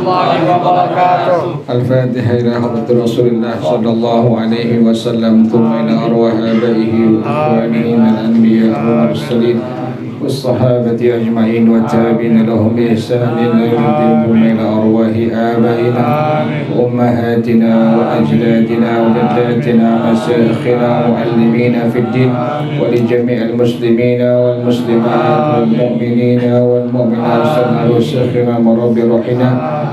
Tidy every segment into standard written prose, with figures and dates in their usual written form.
warahmatullahi wabarakatuh. الفاتحة إلى حضرة رسول الله صلى الله عليه وسلم ثم إلى أرواح آبائه وإخوانه من الأنبياء والمرسلين والصحابة أجمعين والتابعين لهم بإحسان إلى يوم الدين ثم إلى أرواح آبائنا وأمهاتنا وأجدادنا وجداتنا ومشايخنا ومعلمينا في الدين ولجميع المسلمين والمسلمات والمؤمنين والمؤمنات سنة وشيخنا مربي روحنا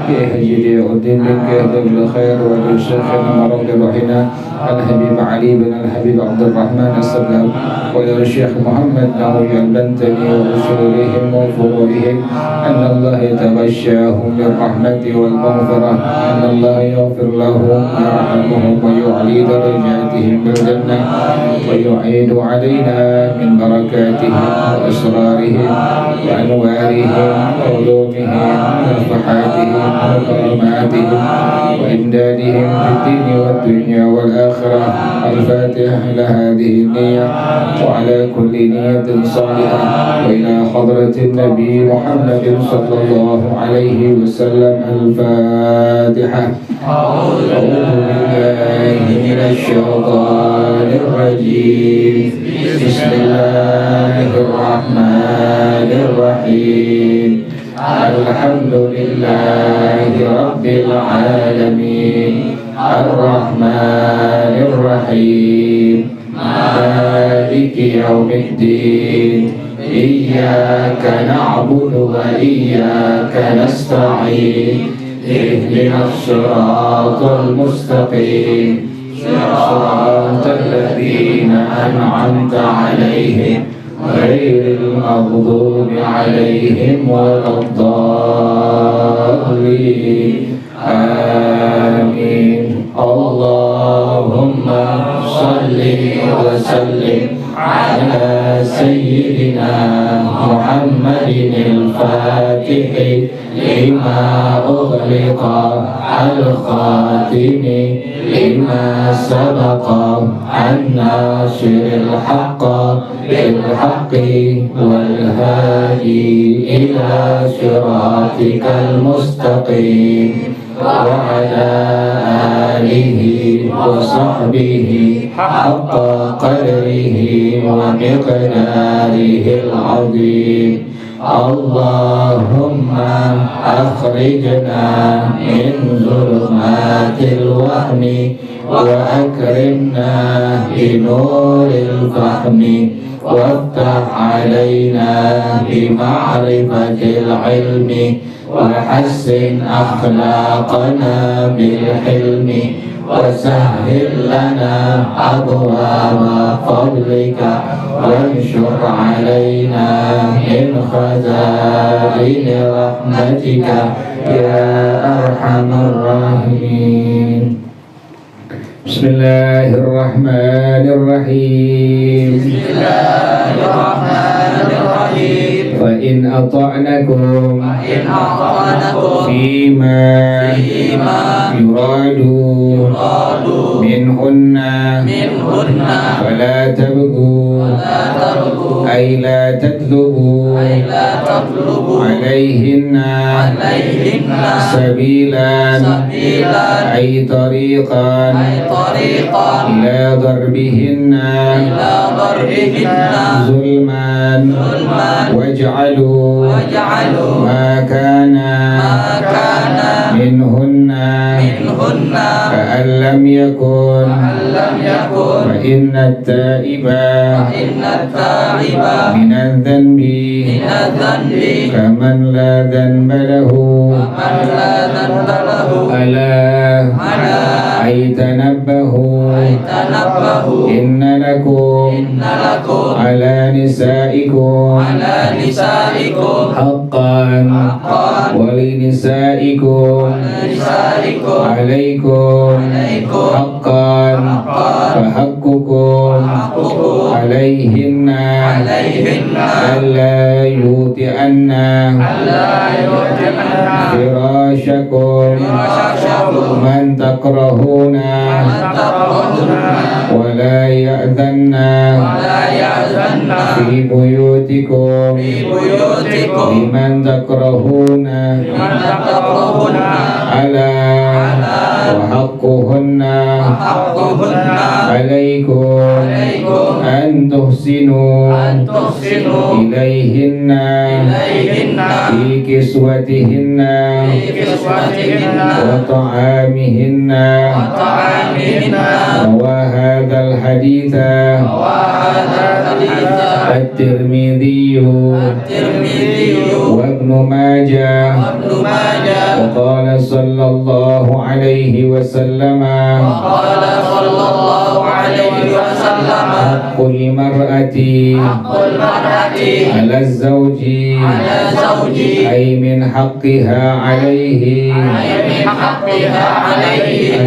بإهجد الدين لك بالخير ولشيخنا مربي روحنا الحبيب علي بن الحبيب عبد الرحمن السلام وإلى الشيخ محمد نووي البنتمي ورسولهم وفروعهم أن الله يتغشاهم بالرحمة والمغفرة أن الله يغفر لهم ويرحمهم ويعلي درجاتهم بالجنة ويعيد علينا من بركاتهم وأسرارهم وأنوارهم وعلومهم ونفحاتهم وكراماتهم وإمدادهم في الدين والدنيا والآخرة. الفاتحة إلى هذه النية وعلى كل نية صالحة وإلى حضرة النبي محمد صلى الله عليه وسلم. الفاتحة. أعوذ بالله من الشيطان الرجيم. بسم الله الرحمن الرحيم. الحمد لله رب العالمين الرحمن الرحيم مالك يوم الدين إياك نعبد وإياك نستعين اهدنا الصراط المستقيم صراط الذين أنعمت عليهم غير المغضوب عليهم ولا الضالين. آمين. اللهم صل وسلم على سيدنا محمد الفاتح لما أغلق الخاتم لما سبق الناصر الحق بالحق والهادي إلى صراطك المستقيم وعلى آله وصحبه حق قدره ومقداره العظيم. اللهم أخرجنا من ظلمات الوهم وأكرمنا بنور الفهم وافتح علينا بمعرفة العلم وحسن أخلاقنا بالحلم وسهل لنا أبواب فضلك وانشر علينا من خزائن رحمتك يا أرحم الراحمين. بسم الله الرحمن الرحيم. بسم الله الرحمن الرحيم. فإن أطعنكم فيما يراد منهن فلا تبغوا أي لا تطلبوا عليهن سبيلا أي طريقا إلى ضربهن ظلما واجعلوا ما كان منهن كأن لم يكن فإن التائب من الذنب كمن لا ذنب له ألا أي تنبهوا إن لكم على نسائكم حقا ولنسائكم عليكم حقا فحقكم عليهن ألا يوطئن فراشكم من تكرهون ولا يأذن في بيوتكم في بيوتكم لمن تكرهون لمن تكرهن ألا وحقهن حقهن عليكم أن تحسنوا إليهن في كسوتهن وطعامهن روى هذا الحديث الترمذي وابن ماجه وقال صلى الله عليه وسلم حق المرأة على الزوج أي من حقها عليه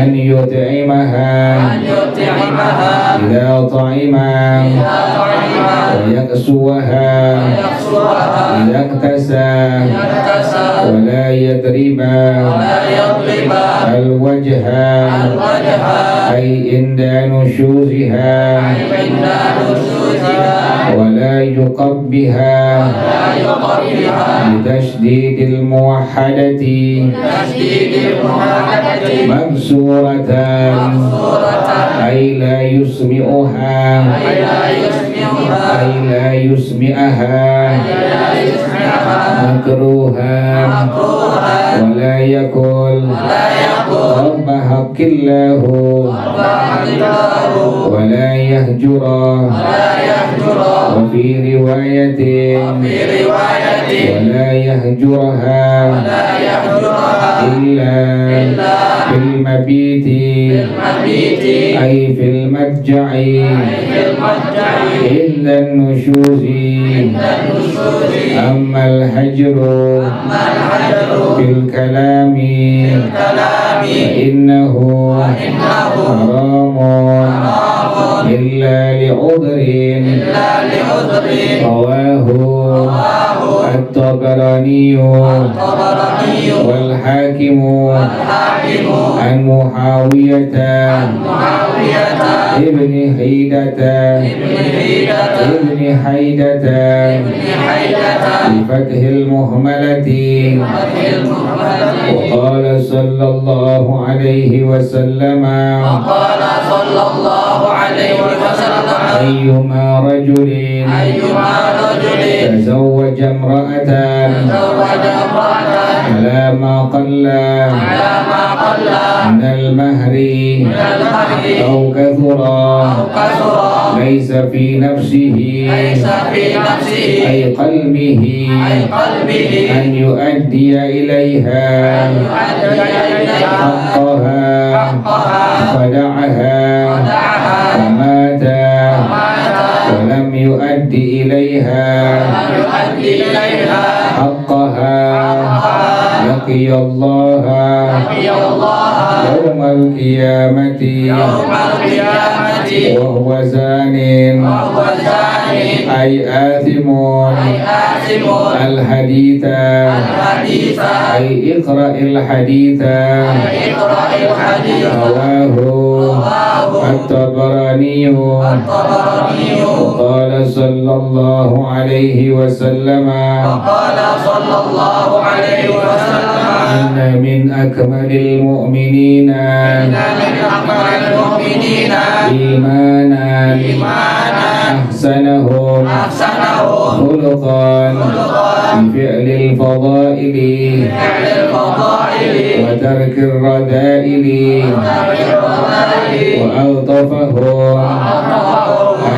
أن يطعمها إذا طعم ويكسوها إذا اكتسى ولا يضرب الوجه أي عند نشوزها ولا يقبها بتشديد الموحدة مكسورة أي لا يسمعها أي لا يسمعها مكروها ولا يقول رب حق الله ولا يهجر وفي رواية ولا يهجرها إلا في المبيت أي في المضجع عند النشوز أما الهجر في الكلام فإنه حرام إلا لعذر رواه الطبراني والحاكم عن معاوية ابن حيدة بفتح المهملة وقال صلى الله عليه وسلم أيما رجل تزوج امرأة على ما قل من المهر أو كثر ليس في نفسه أي قلبه أن يؤدي إليها حقها فدعها ومات ولم يؤدي إليها حقها لقي الله يوم القيامة وهو زان أي آثم الحديث أي اقرأ الحديث رواه الطبراني وقال صلى الله عليه وسلم إن من أكمل المؤمنين إيمانا أحسنهم خلقا بفعل الفضائل وترك الرذائل وألطفهم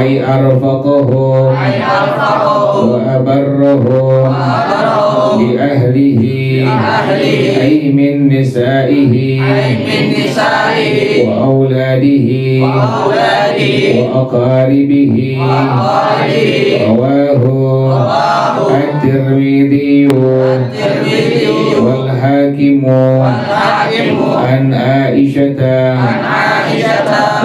أي أرفقهم وأبرهم بأهله أي من نسائه وأولاده وأقاربه رواه الترمذي والحاكم عن عائشة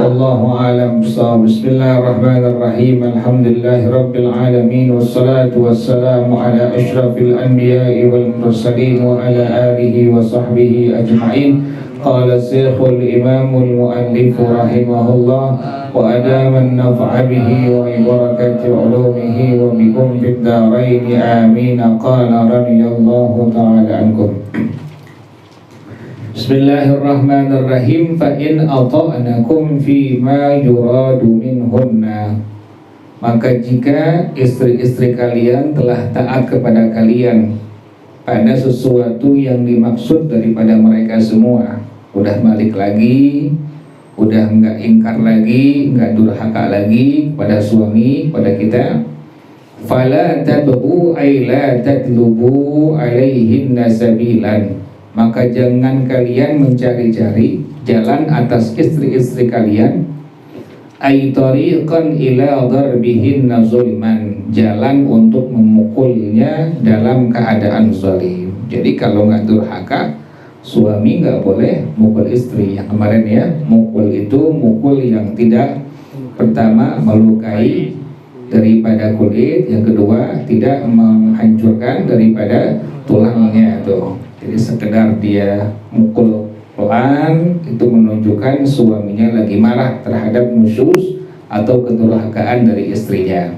والله أعلم بالصواب. بسم الله الرحمن الرحيم. الحمد لله رب العالمين والصلاة والسلام على أشرف الأنبياء والمرسلين وعلى آله وصحبه أجمعين. قال الشيخ الإمام المؤلف رحمه الله وأدام النفع به وبركة علومه وبكم في الدارين آمين. قال رضي الله تعالى عنكم. Bismillahirrahmanirrahim. Fa in ata'nakum fi ma yuradu minhunna, maka jika istri-istri kalian telah taat kepada kalian pada sesuatu yang dimaksud daripada mereka semua, udah balik lagi, udah enggak ingkar lagi, enggak durhaka lagi kepada suami, pada kita, fala tabghu ay la tatlubu alaihinna sabilan, maka jangan kalian mencari-cari jalan atas istri-istri kalian, ay tariqan ila darbihinna zulman, jalan untuk memukulnya dalam keadaan zalim. Jadi kalau nggak durhaka, suami nggak boleh mukul istri. Yang kemarin ya, mukul itu mukul yang tidak, pertama melukai daripada kulit, yang kedua tidak menghancurkan daripada tulangnya tuh. Jadi sekedar dia mukul pelan itu menunjukkan suaminya lagi marah terhadap nusyuz atau kedurhakaan dari istrinya.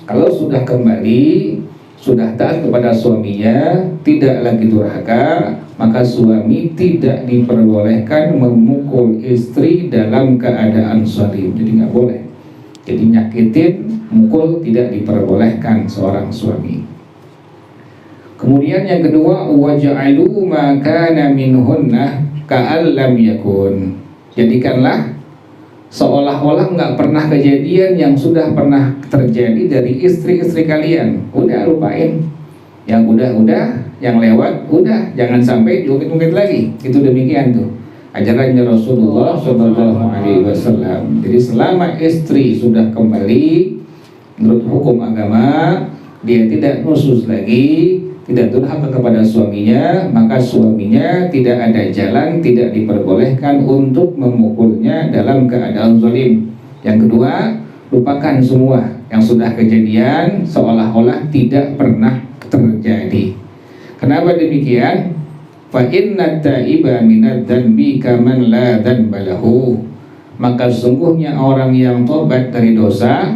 Kalau sudah kembali, sudah taat kepada suaminya, tidak lagi durhaka, maka suami tidak diperbolehkan memukul istri dalam keadaan zalim. Jadi nggak boleh. Jadi nyakitin, mukul tidak diperbolehkan seorang suami. Kemudian yang kedua, waja'alu ma kana minhunna ka'allam yakun. Jadikanlah seolah-olah nggak pernah kejadian yang sudah pernah terjadi dari istri-istri kalian. Udah lupain. Yang udah, yang lewat udah, jangan sampai diungkit-ungkit lagi. Itu demikian tuh ajarannya Rasulullah SAW. Jadi selama istri sudah kembali menurut hukum agama, dia tidak nusyuz lagi, tidak durhaka kepada suaminya, maka suaminya tidak ada jalan, tidak diperbolehkan untuk memukulnya dalam keadaan zalim. Yang kedua, lupakan semua yang sudah kejadian seolah-olah tidak pernah terjadi. Kenapa demikian? Fa inna ta'iba minad dzanbi kaman la dzanba lahu. Maka sesungguhnya orang yang tobat dari dosa,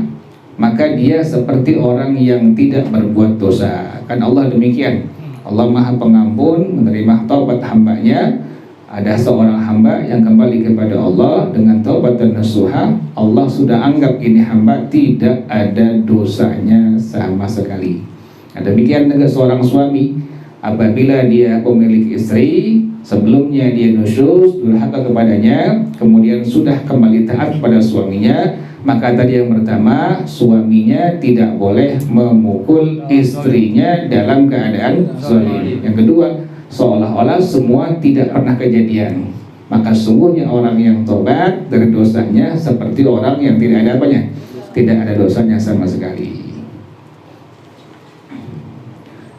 maka dia seperti orang yang tidak berbuat dosa. Kan Allah demikian. Allah Maha Pengampun, menerima taubat hambanya. Ada seorang hamba yang kembali kepada Allah dengan taubat dan nasuha, Allah sudah anggap ini hamba tidak ada dosanya sama sekali. Nah, demikian dengan seorang suami, apabila dia memiliki istri, sebelumnya dia nusyuz, durhaka kepadanya, kemudian sudah kembali taat kepada suaminya, maka tadi yang pertama, suaminya tidak boleh memukul istrinya dalam keadaan zalim. Yang kedua, seolah-olah semua tidak pernah kejadian. Maka sungguhnya orang yang tobat dari dosanya seperti orang yang tidak ada apanya, tidak ada dosanya sama sekali.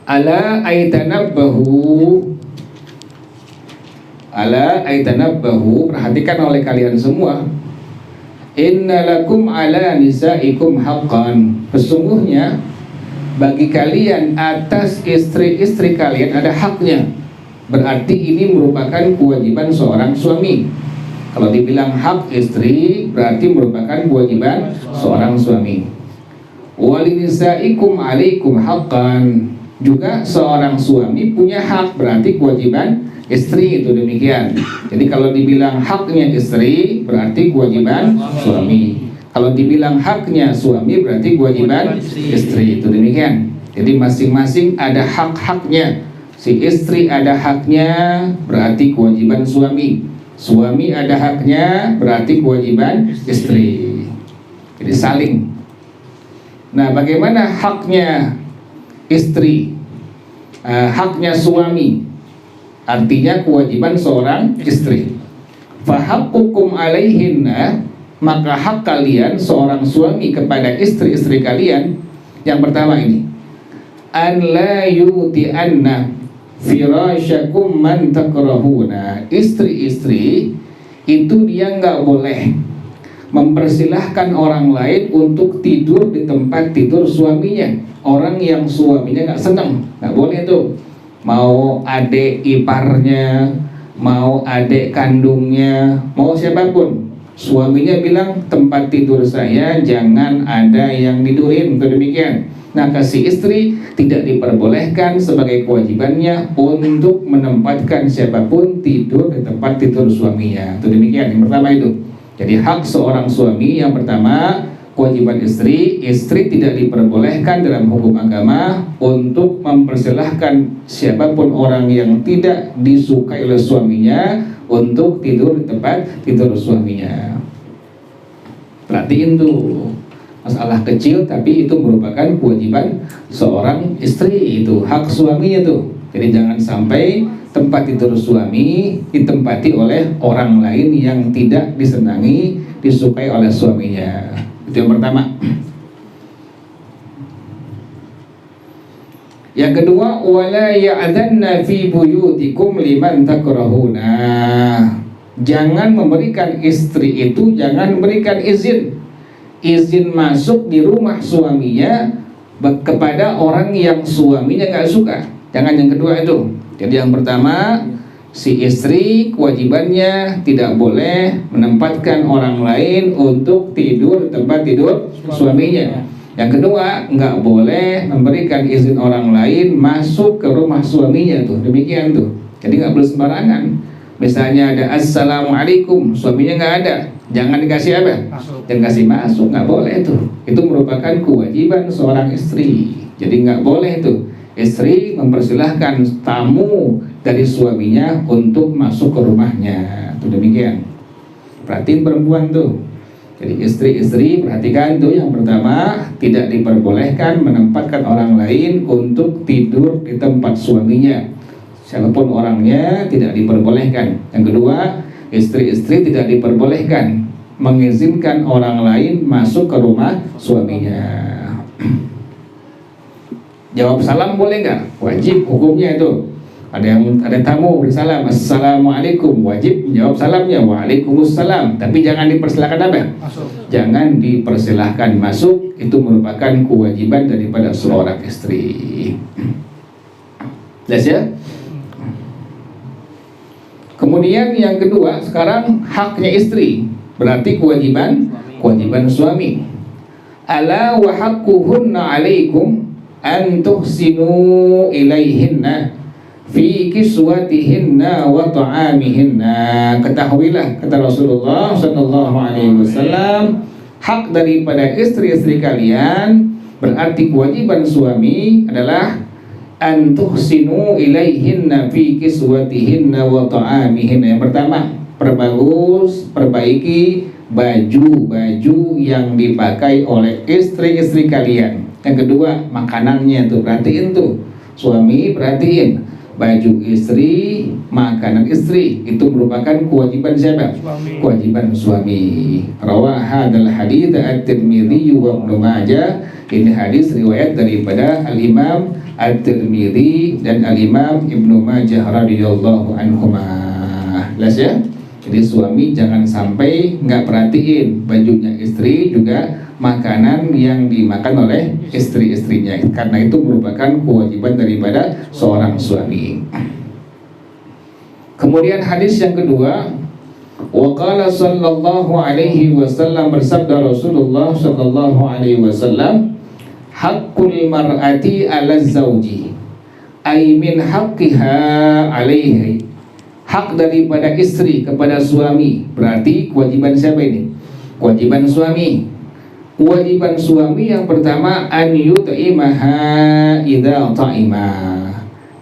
Ala aitanabbahu, perhatikan oleh kalian semua. Innalakum ala nisaikum haqqan, sesungguhnya bagi kalian atas istri-istri kalian ada haknya. Berarti ini merupakan kewajiban seorang suami. Kalau dibilang hak istri, berarti merupakan kewajiban seorang suami. Walinisaikum alaikum haqqan, juga seorang suami punya hak, berarti kewajiban istri itu demikian. Jadi kalau dibilang haknya istri, berarti kewajiban suami. Kalau dibilang haknya suami, berarti kewajiban istri itu demikian. Jadi masing-masing ada hak-haknya. Si istri ada haknya, berarti kewajiban suami. Suami ada haknya, berarti kewajiban istri. Jadi saling. Nah, bagaimana haknya istri, haknya suami? Artinya kewajiban seorang istri. Fahaqqukum alaihinna, maka hak kalian seorang suami kepada istri-istri kalian, yang pertama ini, an la yuti'anna firasyakum man takrahuna. Istri-istri itu dia nggak boleh mempersilahkan orang lain untuk tidur di tempat tidur suaminya. Orang yang suaminya nggak senang, nggak boleh tuh. Mau adik iparnya, mau adik kandungnya, mau siapapun, Suaminya bilang, tempat tidur saya jangan ada yang tidurin, untuk demikian. Nah, si istri tidak diperbolehkan sebagai kewajibannya untuk menempatkan siapapun tidur di tempat tidur suaminya. Itu demikian. Yang pertama itu. Jadi hak seorang suami yang pertama, kewajiban istri tidak diperbolehkan dalam hukum agama untuk mempersilahkan siapapun orang yang tidak disukai oleh suaminya untuk tidur di tempat tidur suaminya. Perhatiin tuh, masalah kecil tapi itu merupakan kewajiban seorang istri, itu hak suaminya tuh. Jadi jangan sampai tempat tidur suami ditempati oleh orang lain yang tidak disenangi, disukai oleh suaminya. Itu yang pertama. Yang kedua, wala ya'dhanna fi buyutikum liman takrahuna. Jangan memberikan istri itu, jangan memberikan izin masuk di rumah suaminya kepada orang yang suaminya gak suka. Jangan. Yang kedua itu. Jadi yang pertama, si istri kewajibannya tidak boleh menempatkan orang lain untuk tidur di tempat tidur suaminya. Yang kedua, nggak boleh memberikan izin orang lain masuk ke rumah suaminya tuh. Demikian tuh. Jadi nggak boleh sembarangan. Misalnya ada assalamualaikum, suaminya nggak ada, jangan dikasih apa? Jangan kasih masuk, nggak boleh tuh. Itu merupakan kewajiban seorang istri. Jadi nggak boleh tuh istri mempersilahkan tamu dari suaminya untuk masuk ke rumahnya. Itu demikian. Perhatiin perempuan tuh. Jadi istri-istri perhatikan tuh, yang pertama tidak diperbolehkan menempatkan orang lain untuk tidur di tempat suaminya. Siapapun orangnya tidak diperbolehkan. Yang kedua, istri-istri tidak diperbolehkan mengizinkan orang lain masuk ke rumah suaminya. Jawab salam boleh nggak? Wajib hukumnya itu. Ada tamu bersalam, assalamualaikum, wajib menjawab salamnya, waalaikumsalam. Tapi jangan dipersilahkan apa? Masuk. Jangan dipersilahkan masuk. Itu merupakan kewajiban daripada seorang istri. Jelas ya? Kemudian yang kedua, sekarang haknya istri, berarti kewajiban suami. Ala wa haqquhunna alaikum an tuhsinu ilaihinna fi kiswatihinna wa ta'amihinna. Ketahuilah, kata Rasulullah sallallahu alaihi wasallam, hak daripada istri-istri kalian, berarti kewajiban suami adalah an tuhsinu ilaihinna fi kiswatihinna wa ta'amihinna. Yang pertama, perbaiki baju yang dipakai oleh istri-istri kalian. Yang kedua, makanannya tuh, perhatiin tuh. Suami perhatiin baju istri, makanan istri, itu merupakan kewajiban siapa? Suami. Kewajiban suami. Rawah hadzal hadits at-Tirmidzi wa Ibnu Majah. Ini hadis riwayat daripada Al-Imam At-Tirmidzi dan Al-Imam Ibnu Majah radhiyallahu anhuma. Jelas ya? Jadi suami jangan sampai nggak perhatiin bajunya istri, juga makanan yang dimakan oleh istri-istrinya, karena itu merupakan kewajiban daripada seorang suami. Kemudian hadis yang kedua, waqala sallallahu alaihi wasallam, bersabda Rasulullah sallallahu alaihi wasallam, haqqul mar'ati 'ala zawji ay min haqqiha 'alaihi. Hak daripada istri kepada suami, berarti kewajiban siapa ini? Kewajiban suami. Kewajiban suami yang pertama, an yut'imaha idza ta'ima.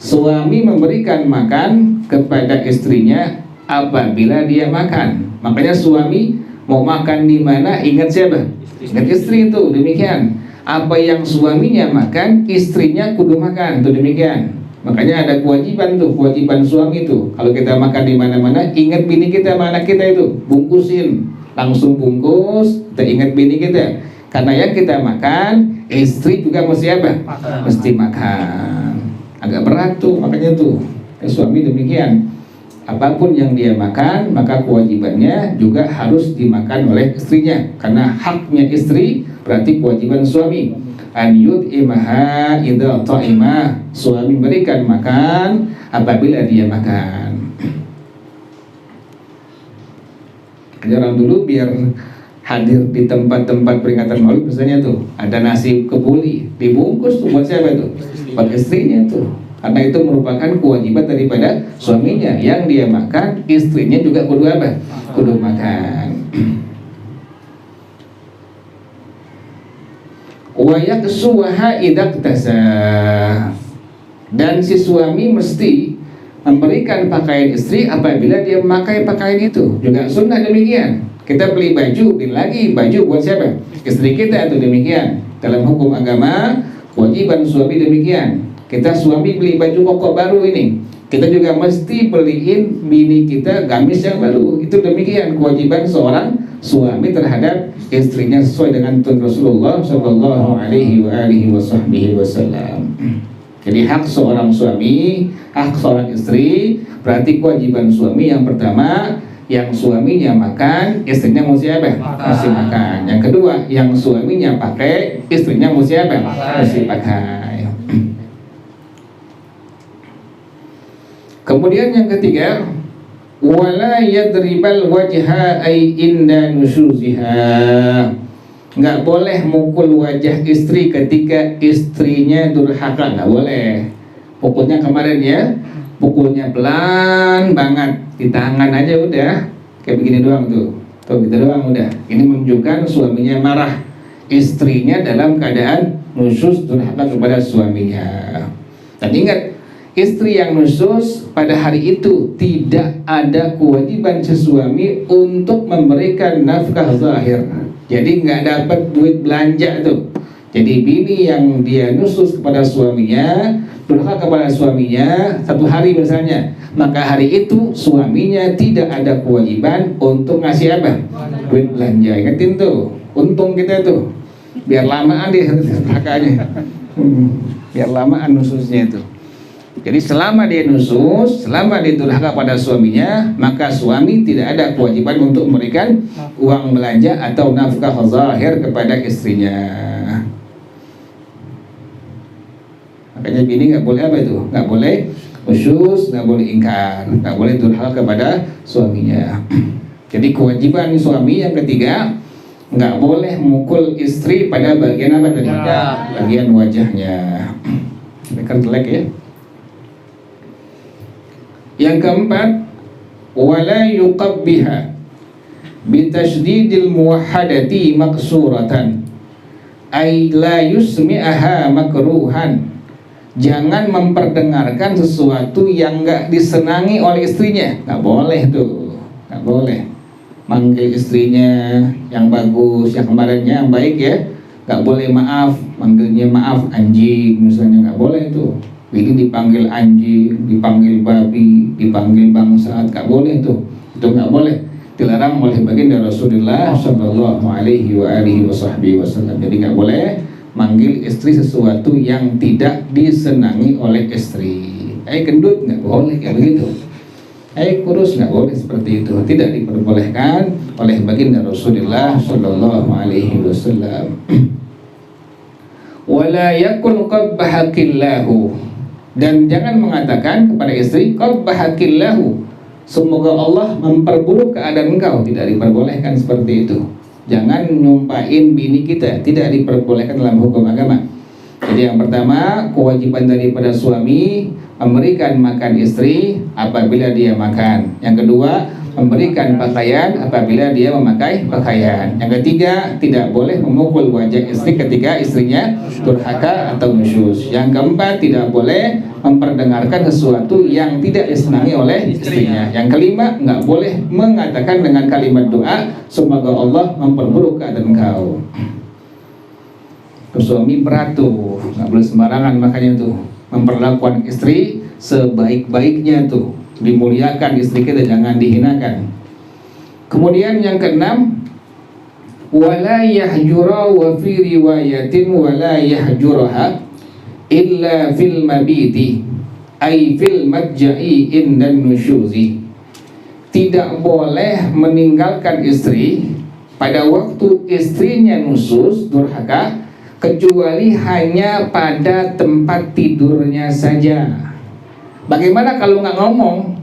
Suami memberikan makan kepada istrinya apabila dia makan. Makanya suami mau makan di mana, ingat siapa? Ingat istri itu. Demikian. Apa yang suaminya makan, istrinya kudu makan. Itu demikian. Makanya ada kewajiban tuh, kewajiban suami tuh. Kalau kita makan di mana-mana, ingat bini kita, mana kita itu, bungkusin, langsung bungkus. Kita ingat bini kita. Karena yang kita makan, istri juga mesti apa? Mesti makan. Agak berat tuh, makanya tuh. Suami demikian. Apapun yang dia makan, maka kewajibannya juga harus dimakan oleh istrinya. Karena haknya istri berarti kewajiban suami. An yut'imaha idza ta'ima. Suami berikan makan apabila dia makan. Jadi orang dulu biar hadir di tempat-tempat peringatan Maulid misalnya tuh ada nasi kebuli dibungkus tuh buat siapa tuh? Buat istrinya tuh. Karena itu merupakan kewajiban daripada suaminya, yang dia makan, istrinya juga kudu apa? Kudu makan. Wa yaksuha idaktasa, dan si suami mesti memberikan pakaian istri apabila dia memakai pakaian itu. Juga sunnah demikian. Kita beli baju, beli lagi baju buat siapa? Istri kita, itu demikian. Dalam hukum agama kewajiban suami demikian. Kita suami beli baju koko baru ini, kita juga mesti beliin bini kita gamis yang baru. Itu demikian kewajiban seorang suami terhadap istrinya sesuai dengan tuntunan Rasulullah Shallallahu Alaihi Wasallam. Jadi hak seorang suami, hak seorang istri, berarti kewajiban suami yang pertama, yang suaminya makan, istrinya mesti apa? Mesti makan. Yang kedua, yang suaminya pakai, istrinya mesti apa? Mesti pakai. Kemudian yang ketiga, wala yadribal wajha ay inda nusyuziha. Nggak boleh mukul wajah istri ketika istrinya durhaka, nggak boleh. Pukulnya kemarin ya, pukulnya pelan banget, di tangan aja udah, kayak begini doang tuh gitu doang udah. Ini menunjukkan suaminya marah, istrinya dalam keadaan nusyuz durhaka kepada suaminya. Dan ingat, istri yang nusyuz pada hari itu tidak ada kewajiban sesuami untuk memberikan nafkah zahir. Jadi nggak dapat duit belanja tuh. Jadi bini yang dia nusyuz kepada suaminya, durhaka kepada suaminya satu hari misalnya, maka hari itu suaminya tidak ada kewajiban untuk ngasih apa? Duit belanja. Ingatin tuh, untung kita tuh. Biar lamaan dia durhakanya. Biar lamaan nusyuznya itu. Jadi selama dia nusyuz, selama dia durhaka pada suaminya, maka suami tidak ada kewajiban untuk memberikan uang belanja atau nafkah zahir kepada istrinya. Makanya bini nggak boleh apa itu? Nggak boleh nusyuz, nggak boleh ingkar, nggak boleh durhaka kepada suaminya. Jadi kewajiban suami yang ketiga, nggak boleh mukul istri pada bagian apa tadi? Bagian wajahnya. Ini kan jelek ya. Yang keempat, wala yuqabbiha bitasydidil muwahhadati maqsuratan ay la yusmi'aha makruhan. Jangan memperdengarkan sesuatu yang enggak disenangi oleh istrinya. Enggak boleh tuh, enggak boleh. Manggil istrinya yang bagus, yang kemarinnya yang baik ya. Enggak boleh maaf, manggilnya maaf anjing misalnya, enggak boleh tuh. Ini dipanggil anjing, dipanggil babi, dipanggil bangsat, nggak boleh tuh. Itu nggak boleh, dilarang oleh baginda Rasulullah Shallallahu Alaihi Wasallam. Jadi nggak boleh manggil istri sesuatu yang tidak disenangi oleh istri. Gendut nggak boleh kayak begitu. Kurus nggak boleh seperti itu. Tidak diperbolehkan oleh baginda Rasulullah Shallallahu Alaihi Wasallam. Wala yakun qabbahakillahu, dan jangan mengatakan kepada istri qabbahakillahu, semoga Allah memperburuk keadaan engkau. Tidak diperbolehkan seperti itu. Jangan nyumpain bini kita, tidak diperbolehkan dalam hukum agama. Jadi yang pertama, kewajiban daripada suami memberikan makan istri apabila dia makan. Yang kedua, memberikan pakaian apabila dia memakai pakaian. Yang ketiga, tidak boleh memukul wajah istri ketika istrinya durhaka atau nusyuz. Yang keempat, tidak boleh memperdengarkan sesuatu yang tidak disenangi oleh istrinya. Yang kelima, nggak boleh mengatakan dengan kalimat doa, semoga Allah memperburuk keadaan engkau. Suami berat tuh, nggak boleh sembarangan makanya tuh memperlakukan istri sebaik-baiknya tuh, dimuliakan istri kita, jangan dihinakan. Kemudian yang keenam, wala yahjura wa fi riwayatin wala yahjuraha illa fil mabiti ay fil madja'i indan nusyuzi. Tidak boleh meninggalkan istri pada waktu istrinya nusyuz durhaka, kecuali hanya pada tempat tidurnya saja. Bagaimana kalau nggak ngomong?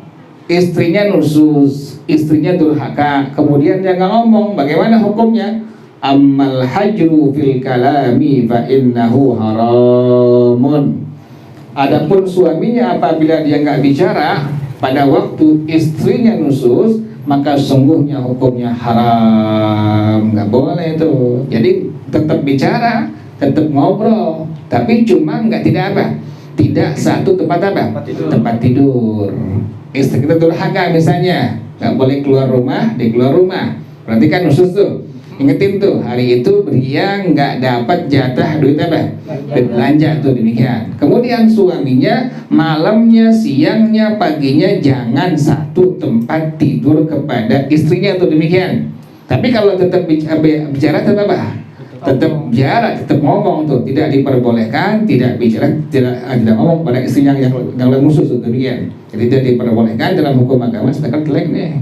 istrinya nusus, istrinya durhaka, kemudian dia nggak ngomong, bagaimana hukumnya? Ammal hajru fil kalami fa innahu haramun. Adapun suaminya apabila dia nggak bicara pada waktu istrinya nusus, maka sungguhnya hukumnya haram, nggak boleh itu. Jadi tetap bicara, tetap ngobrol, tapi cuma tidak apa? Tidak satu tempat apa? Tempat tidur. Istri kita durhaka misalnya, nggak boleh keluar rumah, dia keluar rumah, berarti kan nusus tuh. Ingetin tuh, hari itu dia nggak dapat jatah duit apa? Duit belanja tuh, demikian. Kemudian suaminya malamnya, siangnya, paginya jangan satu tempat tidur kepada istrinya tuh, demikian. Tapi kalau tetap bicara tetap apa? Tetap bicara, tetap ngomong tuh, tidak diperbolehkan, tidak bicara, tidak ngomong pada istrinya yang musuh tuh, demikian. Jadi tidak diperbolehkan dalam hukum agama, sedangkan jelek nih.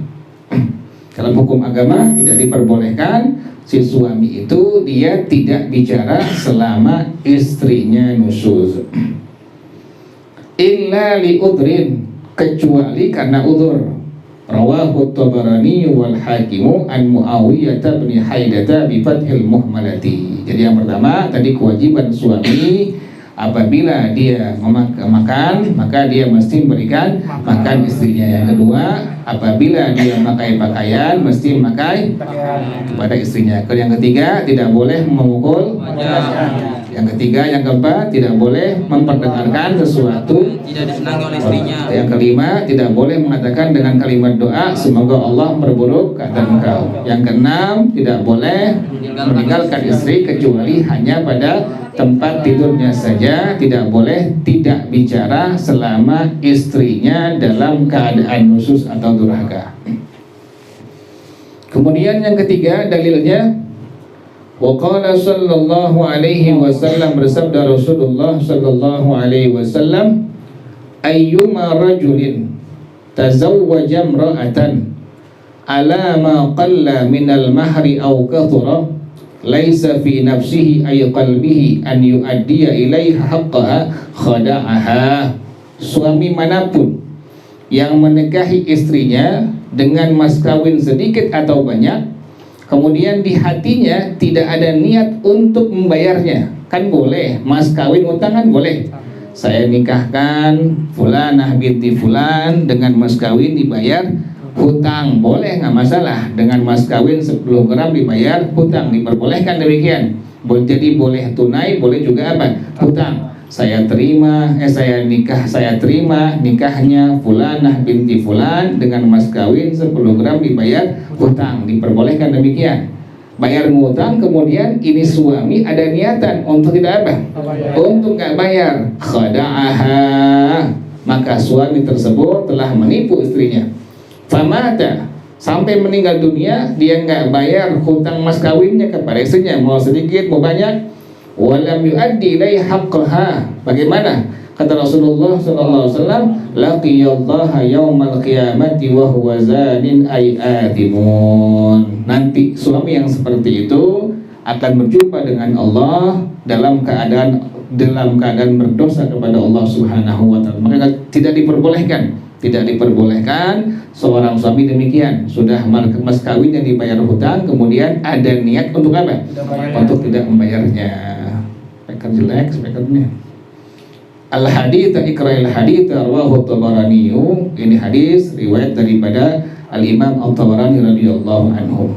Dalam hukum agama tidak diperbolehkan si suami itu dia tidak bicara selama istrinya nusyuz. Illa li udrin, kecuali karena udzur. Rawahu Tabarani wal Hakimu an Muawiyah bin Haidah bi fathil muhmalati. Jadi yang pertama tadi kewajiban suami apabila dia makan, maka dia mesti memberikan makan istrinya. Yang kedua, apabila dia memakai pakaian, mesti memakai kepada istrinya. Yang ketiga, tidak boleh memukul. Yang ketiga, yang keempat, tidak boleh memperdengarkan sesuatu tidak disenangi oleh istrinya. Yang kelima, tidak boleh mengatakan dengan kalimat doa semoga Allah memperburuk keadaan engkau. Yang keenam, tidak boleh meninggalkan istri kecuali hanya pada tempat tidurnya saja. Tidak boleh tidak bicara selama istrinya dalam keadaan nusyuz atau durhaka. Kemudian yang ketiga dalilnya, wa qala sallallahu alaihi wasallam, bersabda Rasulullah sallallahu alaihi wasallam, ayyuma rajulin tazawwaja imra'atan ala ma qalla minal mahri aw kathura laisa fi nafsihi ay qalbihi an yuaddiya ilaiha haqqaha khada'aha. Suami manapun yang menikahi istrinya dengan mas kawin sedikit atau banyak, kemudian di hatinya tidak ada niat untuk membayarnya. Kan boleh, mas kawin utang kan boleh. Saya nikahkan fulanah binti fulan dengan mas kawin dibayar hutang, boleh, nggak masalah. Dengan mas kawin 10 gram dibayar hutang, diperbolehkan demikian. Jadi boleh tunai, boleh juga apa? Hutang. Saya terima nikahnya fulanah binti fulan dengan mas kawin 10 gram dibayar hutang, diperbolehkan demikian. Bayar ngutang, kemudian ini suami ada niatan untuk tidak apa? Untuk nggak bayar, khada'aha, maka suami tersebut telah menipu istrinya. Famata, sampai meninggal dunia dia nggak bayar hutang mas kawinnya kepada istrinya, mau sedikit mau banyak. Walam yuaddi ilaiha haqqaha. Bagaimana? Kata Rasulullah sallallahu alaihi wasallam, laqiyallaha yaumal qiyamati wa huwa zanin ay athimun. Nanti suami yang seperti itu akan berjumpa dengan Allah dalam keadaan berdosa kepada Allah Subhanahu wa taala. Maka tidak diperbolehkan seorang suami demikian, sudah mas kawin yang dibayar hutang, kemudian ada niat untuk apa? Untuk tidak membayarnya. Speaker jelek speakernya. Al-hadits ikra'il hadits rawahu Tabarani. Ini hadis riwayat daripada Al-Imam At-Tabarani radhiyallahu anhu.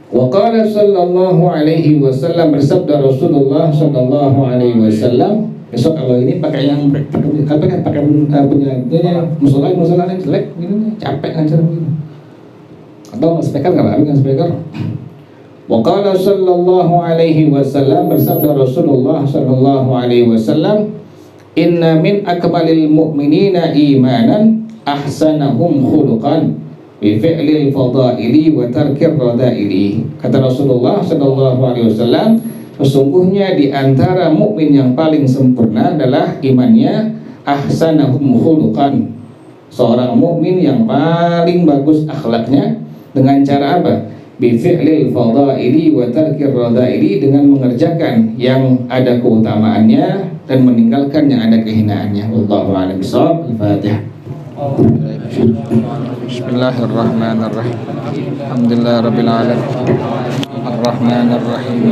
Wa qala sallallahu alaihi wasallam, bersabda Rasulullah sallallahu alaihi wasallam. Besok kalau ini pakai yang pakai punya musola yang jelek gini, capek ngajar begini. Atau speaker enggak ada speaker. Wa qala sallallahu alaihi wasallam, bersabda Rasulullah sallallahu alaihi wasallam, inna min akmalil mu'minina imanan ahsanahum khuluqan bi fi'lil fadaili wa tarkir radaili. Kata Rasulullah sallallahu alaihi wasallam, sesungguhnya di antara mukmin yang paling sempurna adalah imannya ahsanahum khuluqan, seorang mukmin yang paling bagus akhlaknya dengan cara apa? Bi fi'lil fadaili wa tarkir radaili, dengan mengerjakan yang ada keutamaannya dan meninggalkan yang ada kehinaannya. Wallahu a'lam bishawab. Al-Fatihah. Bismillahirrahmanirrahim. Alhamdulillahirabbil alamin. Arrahmanirrahim.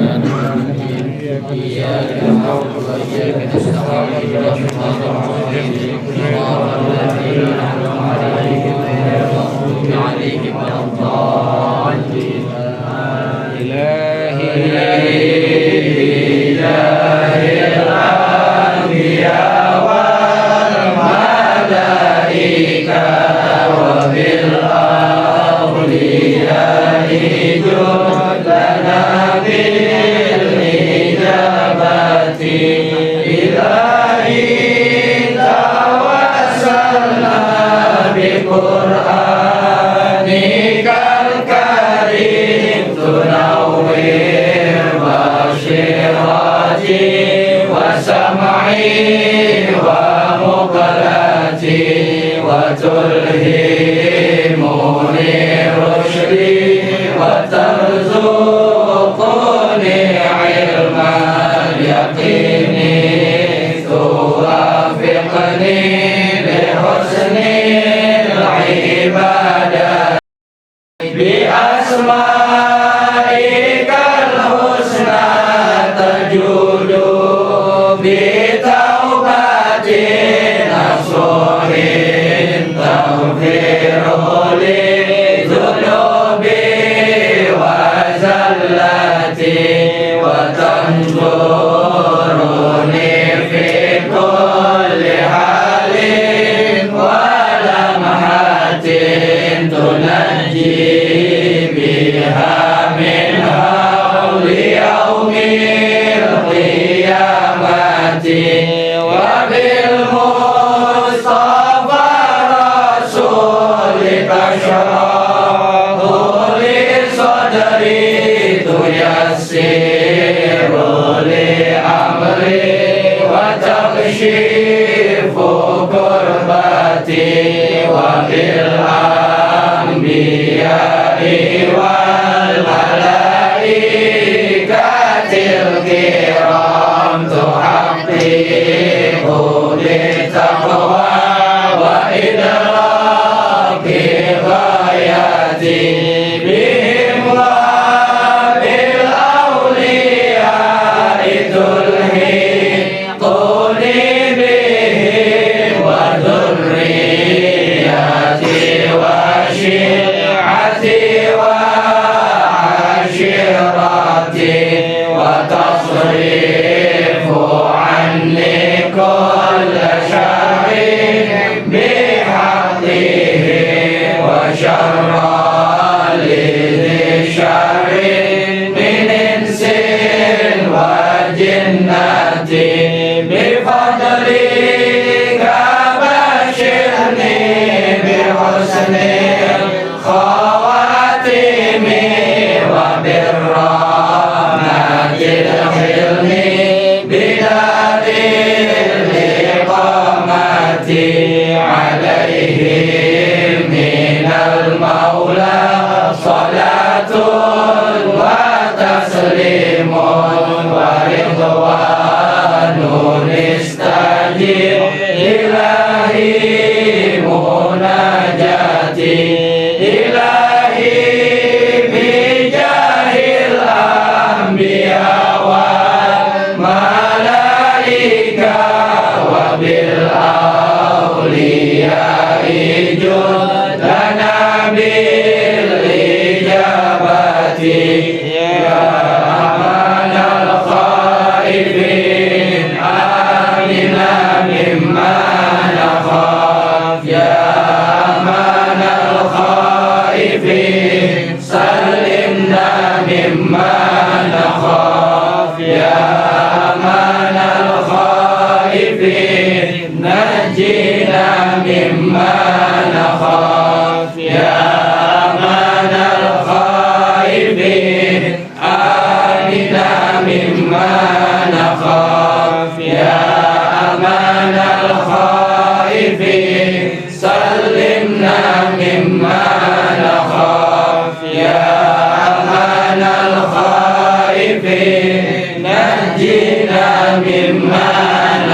نجنا مما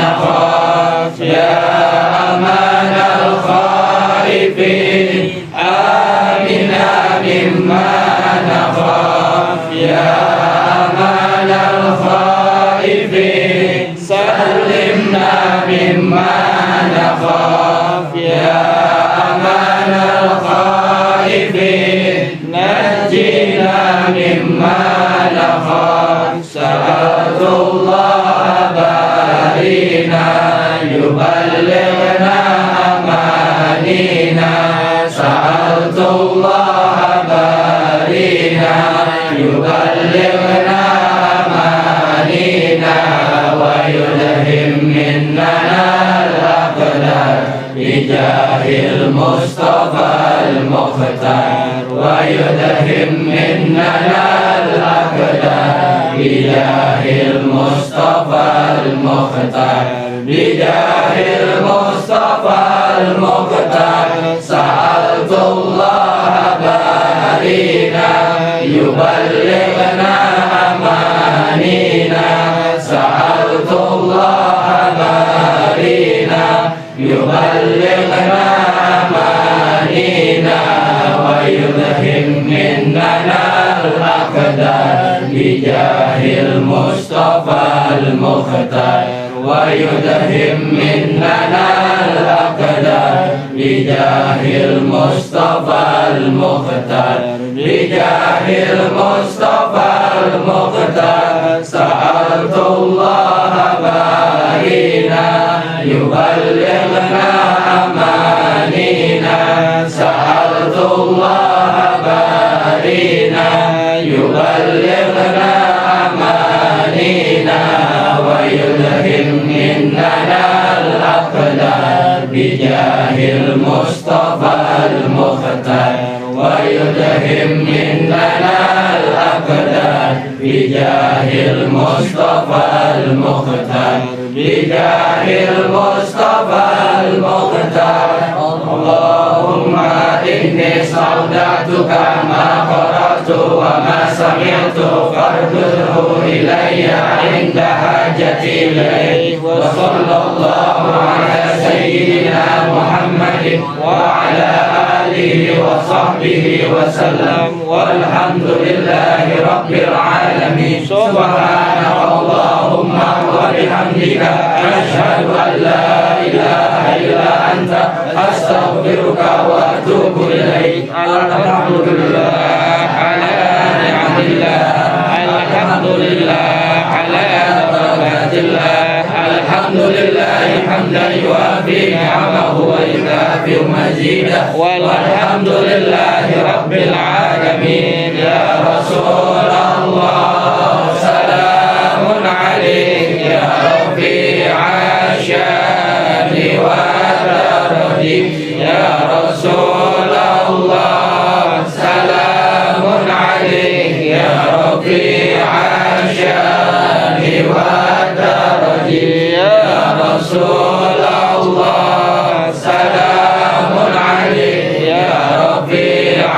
الخائفين آمنا مما نخاف يا أمان الخائفين سلمنا مما نخاف يا أمان الخائفين نجينا مما نخاف سألت الله بارينا يبلغنا أمانينا سألت الله بارينا يبلغنا أمانينا ويلهم مننا الأقدار بجاه المصطفى المختار ويلهم مننا الأقدار بجاه المصطفى المختار بجاه المصطفى المختار سألت الله بارينا يبلغنا أمانينا سألت الله بارينا يبلغنا أمانينا ويلهم مننا الأقدار بجاه المصطفى المختار ويدهم مننا الأقدار بجاه المصطفى المختار بجاه المصطفى المختار سألت الله بارينا يبلغنا أمانينا سألت الله بارينا يبلغنا أمانينا ويلهم مننا الأقدار بجاه المصطفى المختار ويلهم مننا الأقدار بجاه المصطفى المختار بجاه المصطفى المختار اللهم إني استودعتك ما قرأت وما سمعت فارده إلي عند حاجتي إليه وصلى الله على سيدنا محمد وعلى آله وصحبه وسلم والحمد لله رب العالمين سبحانك اللهم وبحمدك أشهد أن لا إله إلا أنت أستغفرك وأتوب إليك الحمد لله على نعم الله الحمد لله على بركات الله الحمد لله حمدا يوافي نعمه ويكافئ مزيده والحمد لله رب العالمين يا رسول الله سلام عليك يا رفيع الشان والدرج يا رسول الله سلام عليك يا رفيع الشان والدرج يا رسول الله سلام عليك يا رفيع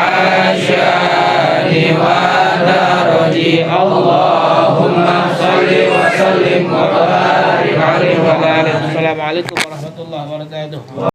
الشان والدرج اللهم صل وسلم وبارك عليه وعلى آله. السلام عليكم ورحمة الله وبركاته.